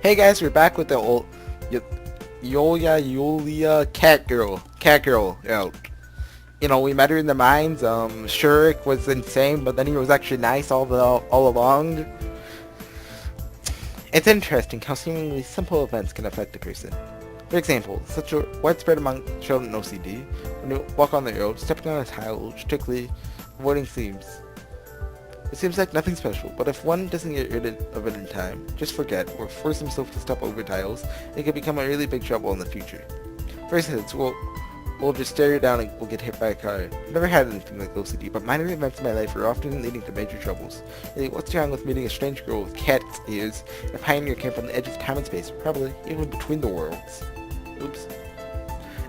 Hey guys, we're back with the old Yulia cat girl. We met her in the mines. Shurik was insane, but then he was actually nice all along. It's interesting how seemingly simple events can affect a person. For example, such a widespread among children in OCD, when you walk on the road, stepping on a tile, strictly avoiding seams. It seems like nothing special, but if one doesn't get rid of it in time, just forget or force himself to step over tiles, it can become a really big trouble in the future. For instance, we'll just stare you down and we'll get hit by a car. I've never had anything like OCD, but minor events in my life are often leading to major troubles. Really, what's wrong with meeting a strange girl with cat's ears in a pioneer camp on the edge of time and space, probably even between the worlds? Oops.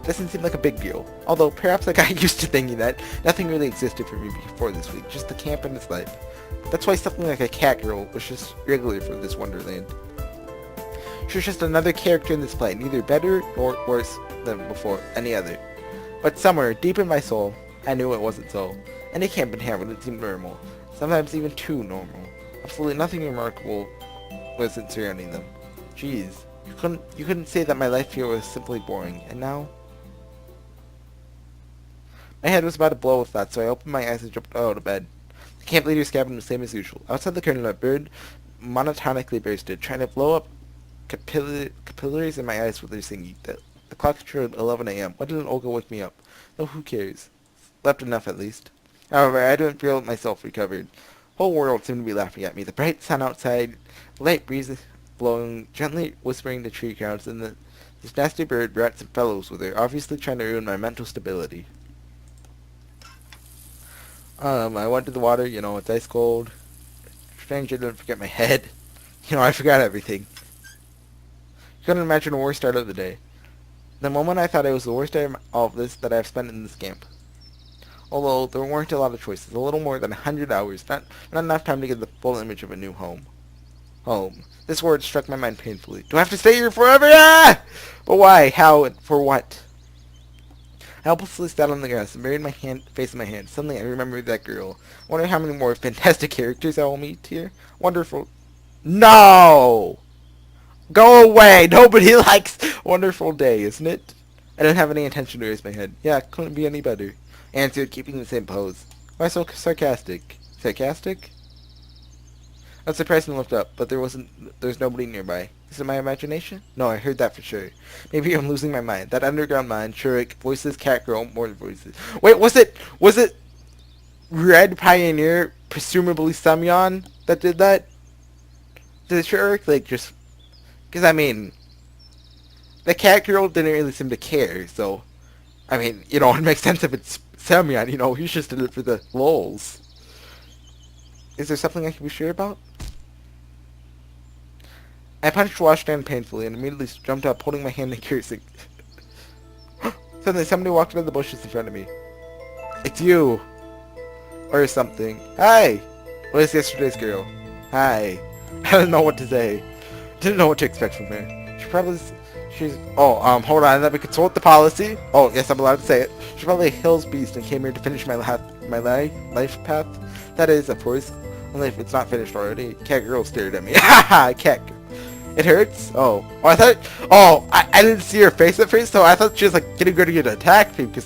Doesn't seem like a big deal, although perhaps I got used to thinking that nothing really existed for me before this week, just the camp and its life. That's why something like a cat girl was just regular for this wonderland. She was just another character in this play, neither better nor worse than before any other. But somewhere, deep in my soul, I knew it wasn't so. Any camp in Hammond seemed normal, sometimes even too normal. Absolutely nothing remarkable wasn't surrounding them. Jeez, you couldn't say that my life here was simply boring, and now? My head was about to blow with that, so I opened my eyes and jumped out of bed. The camp leader's cabin was the same as usual. Outside the curtain, a bird monotonically bursted, trying to blow up capillaries in my eyes with their singing. The clock showed 11 a.m. Why didn't Olga wake me up? Though who cares? Slept enough at least. However, I didn't feel myself recovered. The whole world seemed to be laughing at me. The bright sun outside, the light breeze blowing, gently whispering to tree crowns, and this nasty bird brought some fellows with her, obviously trying to ruin my mental stability. I went to the water, it's ice cold. Strange I didn't forget my head. I forgot everything. Couldn't imagine a worse start of the day. The moment I thought it was the worst day of all of this that I have spent in this camp. Although there weren't a lot of choices, a little more than 100 hours, not enough time to get the full image of a new home. Home. This word struck my mind painfully. Do I have to stay here forever? Ah! But why? How? And for what? I helplessly sat on the grass and buried my face in my hand. Suddenly I remembered that girl. I wonder how many more fantastic characters I will meet here. Wonderful. No! Go away! Nobody likes Wonderful Day, isn't it? I didn't have any intention to raise my head. Yeah, couldn't be any better. I answered, keeping the same pose. Why so sarcastic? Sarcastic? I was surprised and looked up, but there's nobody nearby. Is it my imagination? No, I heard that for sure. Maybe I'm losing my mind. That underground mind, Shurik, voices, cat girl, more voices. Wait, was it Red Pioneer, presumably Semyon, that did that? Did Shurik, just... Because, the cat girl didn't really seem to care, so... it makes sense if it's Semyon, he just did it for the lols. Is there something I can be sure about? I punched Washdan painfully and immediately jumped up, holding my hand and cursing. Suddenly, somebody walked out of the bushes in front of me. It's you! Or something. Hi! What is yesterday's girl? Hi. I didn't know what to say. Didn't know what to expect from her. Hold on, let me consult the policy. Oh, yes, I'm allowed to say it. She's probably a Hills Beast and came here to finish my life path. That is, of course, only if it's not finished already. Cat girl stared at me. Haha, cat girl. It hurts? I didn't see her face at first, so I thought she was, getting ready to attack me, because,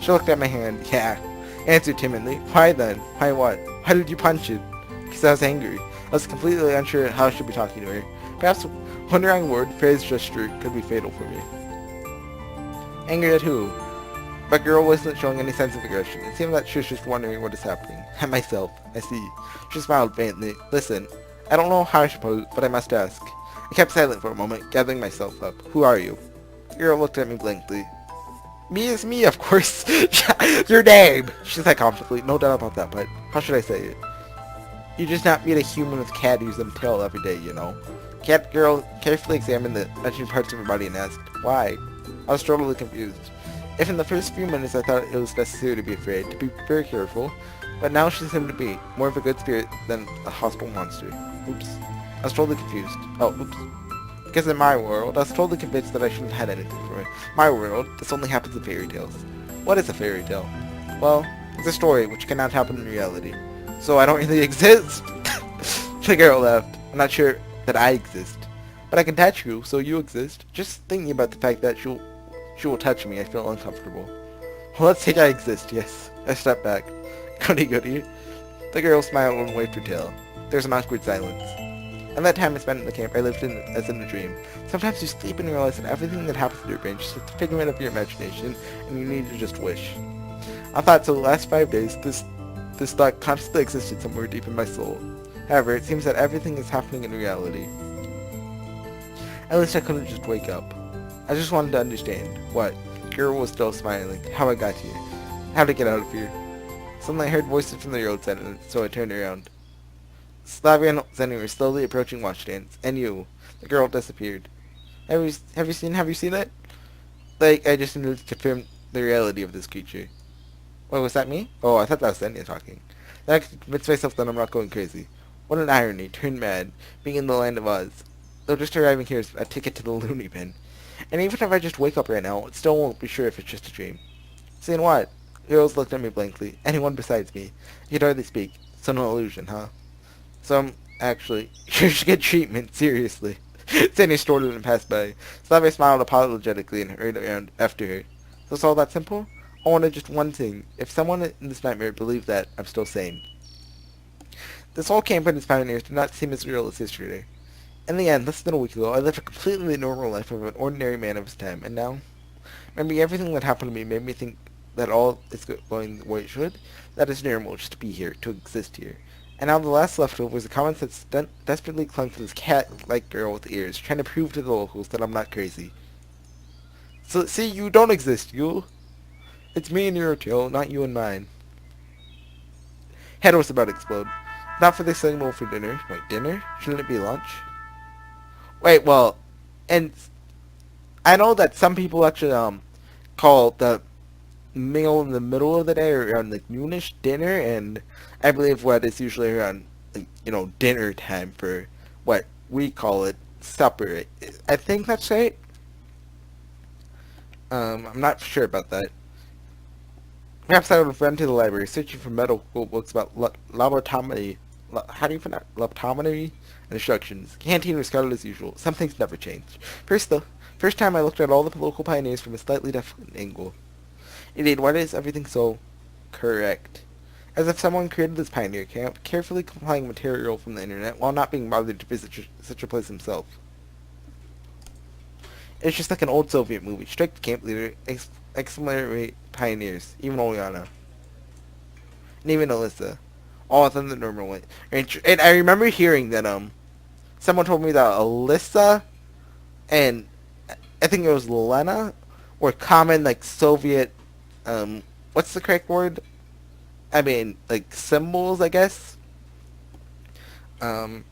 she looked at my hand. Yeah. Answered timidly. Why then? Why what? Why did you punch it? Because I was angry. I was completely unsure how I should be talking to her. Perhaps one wrong word, phrase, gesture could be fatal for me. Angry at who? But girl wasn't showing any sense of aggression. It seemed that she was just wondering what is happening. At myself. I see. She smiled faintly. Listen, I don't know how I should pose, but I must ask. I kept silent for a moment, gathering myself up. Who are you? The girl looked at me blankly. Me is me, of course. Your name! She said confidently. No doubt about that, but how should I say it? You just not meet a human with cat ears and tail every day, Cat girl carefully examined the mentioned parts of her body and asked, why? I was totally confused. If in the first few minutes I thought it was necessary to be afraid, to be very careful, but now she seemed to be more of a good spirit than a hostile monster. Oops. I was totally confused. Oh, oops. Because in my world, I was totally convinced that I shouldn't have had anything from it. My world, this only happens in fairy tales. What is a fairy tale? Well, it's a story which cannot happen in reality. So I don't really exist? The girl laughed. I'm not sure that I exist. But I can touch you, so you exist. Just thinking about the fact that she will touch me, I feel uncomfortable. Well, let's take I exist, yes. I step back. Goody goody. The girl smiled and waved her tail. There's an awkward silence. And that time I spent in the camp, I lived as in a dream. Sometimes you sleep and realize that everything that happens in your brain is just a figment of your imagination, and you need to just wish. I thought so the last 5 days, this thought constantly existed somewhere deep in my soul. However, it seems that everything is happening in reality. At least I couldn't just wake up. I just wanted to understand. What? The girl was still smiling. How I got here. How to get out of here. Suddenly I heard voices from the roadside, and so I turned around. Slavia and Zenny were slowly approaching Watchstands, and you. The girl disappeared. Have you seen it? Like, I just needed to confirm the reality of this creature. Wait, was that me? Oh, I thought that was Zenny talking. Then I could convince myself that I'm not going crazy. What an irony, turned mad, being in the land of Oz. Though just arriving here is a ticket to the loony bin. And even if I just wake up right now, it still won't be sure if it's just a dream. Seeing what? The girls looked at me blankly. Anyone besides me. You could hardly speak. So no illusion, huh? So I'm actually... You should get treatment, seriously. Sandy snorted and passed by. Slavia smiled apologetically and hurried around after her. So it's all that simple? I wanted just one thing. If someone in this nightmare believed that, I'm still sane. This whole camp and its pioneers did not seem as real as yesterday. In the end, less than a week ago, I lived a completely normal life of an ordinary man of his time, and now... Maybe everything that happened to me made me think that all is going the way it should. That it's normal just to be here, to exist here. And now the last leftover was a comment that desperately clung to this cat-like girl with ears, trying to prove to the locals that I'm not crazy. So, see, you don't exist, you. It's me and your tail, not you and mine. Head was about to explode. Not for the signal for dinner. Wait, dinner? Shouldn't it be lunch? Wait, well, and I know that some people actually call the meal in the middle of the day or around like noonish dinner, and I believe what is usually around dinner time for what we call it supper. I think that's right. I'm not sure about that. Perhaps I would have run to the library searching for medical books about lobotomy. How do you pronounce lobotomy? And instructions. Canteen was crowded as usual. Some things never changed. First time I looked at all the local pioneers from a slightly different angle. Indeed, why is everything so correct? As if someone created this pioneer camp, carefully complying material from the internet while not being bothered to visit such a place himself. It's just like an old Soviet movie. Strict camp leader, exemplary pioneers, even Oleana. And even Alyssa. All within the normal way. And I remember hearing that, someone told me that Alyssa and I think it was Lena were common, like, Soviet, what's the correct word? I mean, like, symbols, I guess? So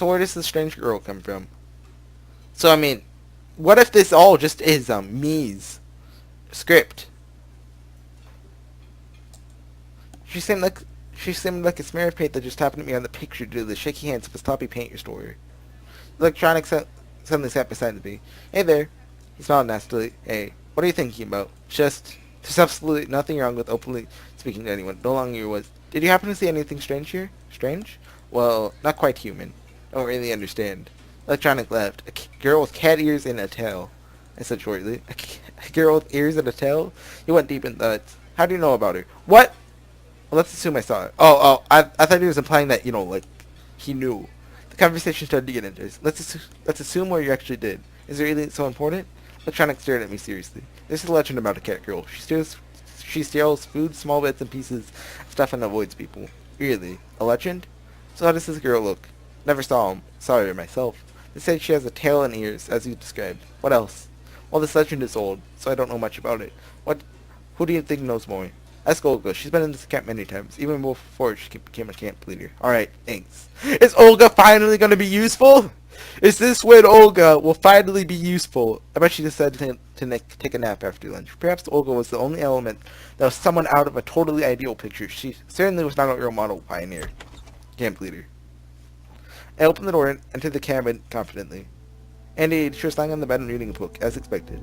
where does the strange girl come from? So, I mean, what if this all just is, me's script? She seemed like a smear of paint that just happened to me on the picture due to the shaky hands of a sloppy painter story. Electronics suddenly sat beside me. Hey there. He smiled nastily. Hey, what are you thinking about? There's absolutely nothing wrong with openly speaking to anyone. No longer was. Did you happen to see anything strange here? Strange? Well, not quite human. Don't really understand. Electronic laughed. A girl with cat ears and a tail. I said shortly. A girl with ears and a tail? He went deep in thoughts. How do you know about her? What? Well, let's assume I saw it. I thought he was implying that, like, he knew. The conversation started to get interesting. Let's assume what you actually did. Is it really so important? Electronic stared at me seriously. There's a legend about a cat girl. She steals food, small bits and pieces of stuff, and avoids people. Really? A legend? So how does this girl look? Never saw him. Saw her myself. They say she has a tail and ears, as you described. What else? Well, this legend is old, so I don't know much about it. Who do you think knows more? Ask Olga. She's been in this camp many times, even before she became a camp leader. Alright, thanks. Is Olga finally going to be useful? Is this when Olga will finally be useful? I bet she decided to take a nap after lunch. Perhaps Olga was the only element that was someone out of a totally ideal picture. She certainly was not a real model pioneer. Camp leader. I opened the door and entered the cabin confidently. Indeed, she was lying on the bed and reading a book, as expected.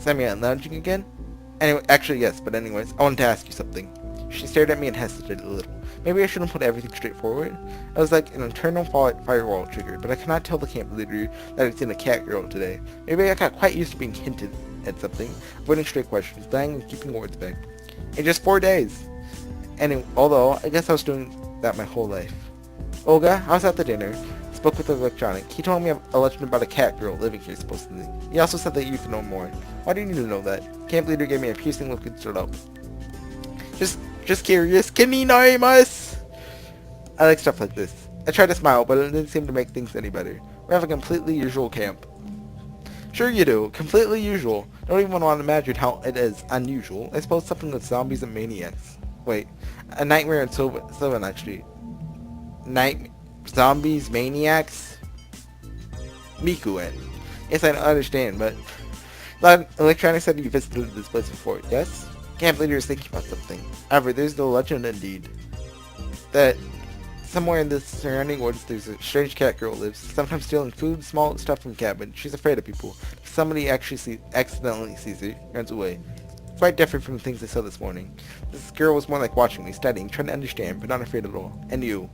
Sammy, lounging again? Anyway, actually, yes, but anyways, I wanted to ask you something. She stared at me and hesitated a little. Maybe I shouldn't put everything straight forward. I was like an internal firewall triggered, but I cannot tell the camp leader that I'd seen a cat girl today. Maybe I got quite used to being hinted at something, avoiding straight questions, dying and keeping words back. In just 4 days. Although, I guess I was doing that my whole life. Olga, I was at the dinner. Spoke with the electronic. He told me a legend about a cat girl living here, supposedly. He also said that you could know more. Why do you need to know that? Camp leader gave me a piercing look and stood up. Just curious. Kininoimus! I like stuff like this. I tried to smile, but it didn't seem to make things any better. We have a completely usual camp. Sure you do. Completely usual. Don't even want to imagine how it is unusual. I suppose something with zombies and maniacs. Wait. A nightmare in Sylvan, actually. Zombies, maniacs? Mikuen. Yes, I understand, but... Electronic said you visited this place before, yes? Camp leader is thinking about something. However, there's the legend indeed. That somewhere in the surrounding woods there's a strange cat girl lives, sometimes stealing food, small stuff from cabin. She's afraid of people. If somebody actually accidentally sees her, runs away. Quite different from the things I saw this morning. This girl was more like watching me, studying, trying to understand, but not afraid at all. And you?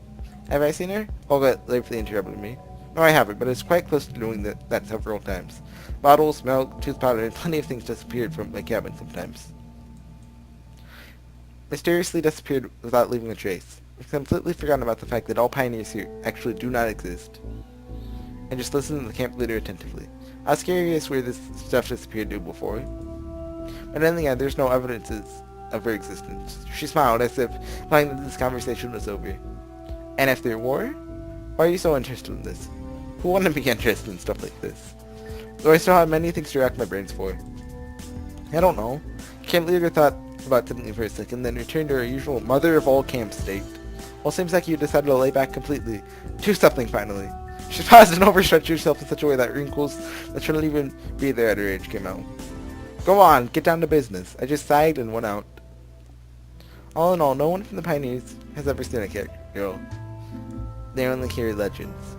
Have I seen her? Olga laughtfully interrupted me. No, I haven't, but it's quite close to doing that several times. Bottles, milk, tooth powder, and plenty of things disappeared from my cabin sometimes. Mysteriously disappeared without leaving a trace. I've completely forgotten about the fact that all pioneers here actually do not exist. And just listened to the camp leader attentively. I was curious where this stuff disappeared to before. But in the end, there's no evidences of her existence. She smiled as if implying that this conversation was over. And if there were? Why are you so interested in this? Who wouldn't be interested in stuff like this? Though I still have many things to rack my brains for. I don't know. Camp leader thought about something for a second, then returned to her usual mother of all camp state. Well, seems like you decided to lay back completely. Do something finally. She paused and overstretched herself in such a way that wrinkles that shouldn't even be there at her age came out. Go on, get down to business. I just sighed and went out. All in all, no one from the pioneers has ever seen a cat girl. They only carry legends.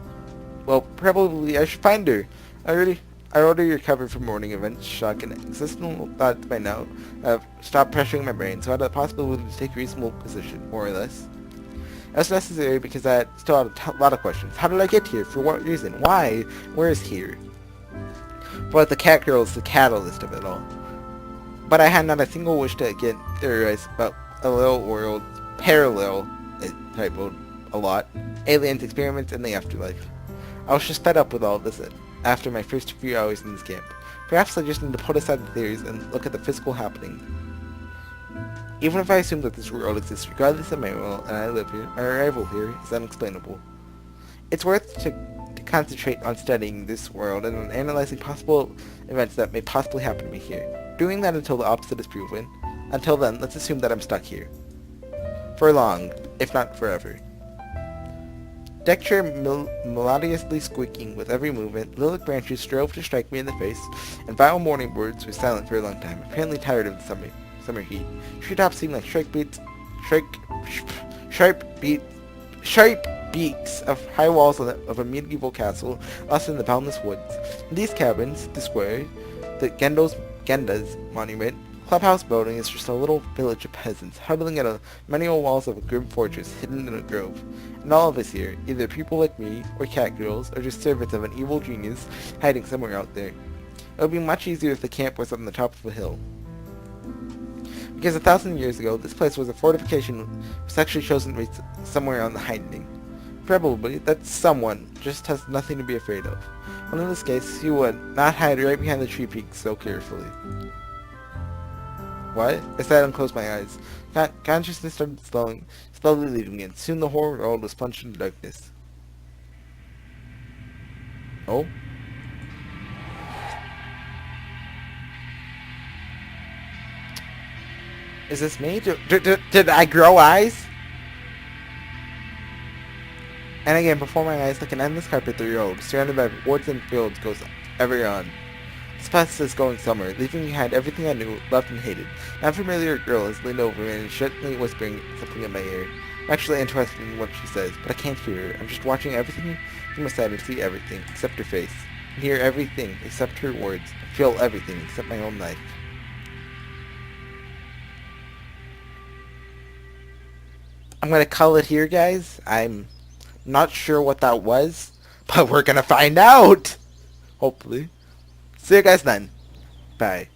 Well, probably I should find her. I already recovered from morning events, shock, and existential thoughts by now. I've stopped pressuring my brain, so I had the possibility to take a reasonable position, more or less. It was necessary because I still had a lot of questions. How did I get here? For what reason? Why? Where is here? But the cat girl is the catalyst of it all. But I had not a single wish to get theorized about a little world, parallel, it typoed a lot, aliens, experiments, and the afterlife. I was just fed up with all of this after my first few hours in this camp. Perhaps I just need to put aside the theories and look at the physical happening. Even if I assume that this world exists regardless of my world and I live here, my arrival here is unexplainable. It's worth to concentrate on studying this world and on analyzing possible events that may possibly happen to me here. Doing that until the opposite is proven. Until then, let's assume that I'm stuck here. For long, if not forever. Deck chair melodiously squeaking with every movement, lilac branches strove to strike me in the face, and vile morning birds were silent for a long time, apparently tired of the summer heat. Treetops seemed like sharp beaks of high walls of a medieval castle lost in the boundless woods. In these cabins, the square, the Genda's monument, clubhouse building is just a little village of peasants huddling at the many old walls of a grim fortress hidden in a grove. And all of us here, either people like me, or cat girls, or just servants of an evil genius hiding somewhere out there. It would be much easier if the camp was on the top of a hill. Because 1,000 years ago, this place was a fortification was actually chosen to be somewhere on the Heidning. Probably, that someone just has nothing to be afraid of. But in this case, you would not hide right behind the tree peaks so carefully. What? I sat and closed my eyes. Consciousness started slowly leaving me, and soon the whole world was plunged into darkness. Oh? Is this me? Did I grow eyes? And again, before my eyes, like an endless carpet, the road, surrounded by woods and fields, goes ever on. This path is going somewhere, leaving behind everything I knew, loved, and hated. An unfamiliar girl has leaned over me and is gently whispering something in my ear. I'm actually interested in what she says, but I can't hear her. I'm just watching everything from the side and see everything, except her face. And hear everything, except her words. And feel everything, except my own life. I'm going to call it here, guys. I'm not sure what that was, but we're going to find out. Hopefully. See you guys then. Bye.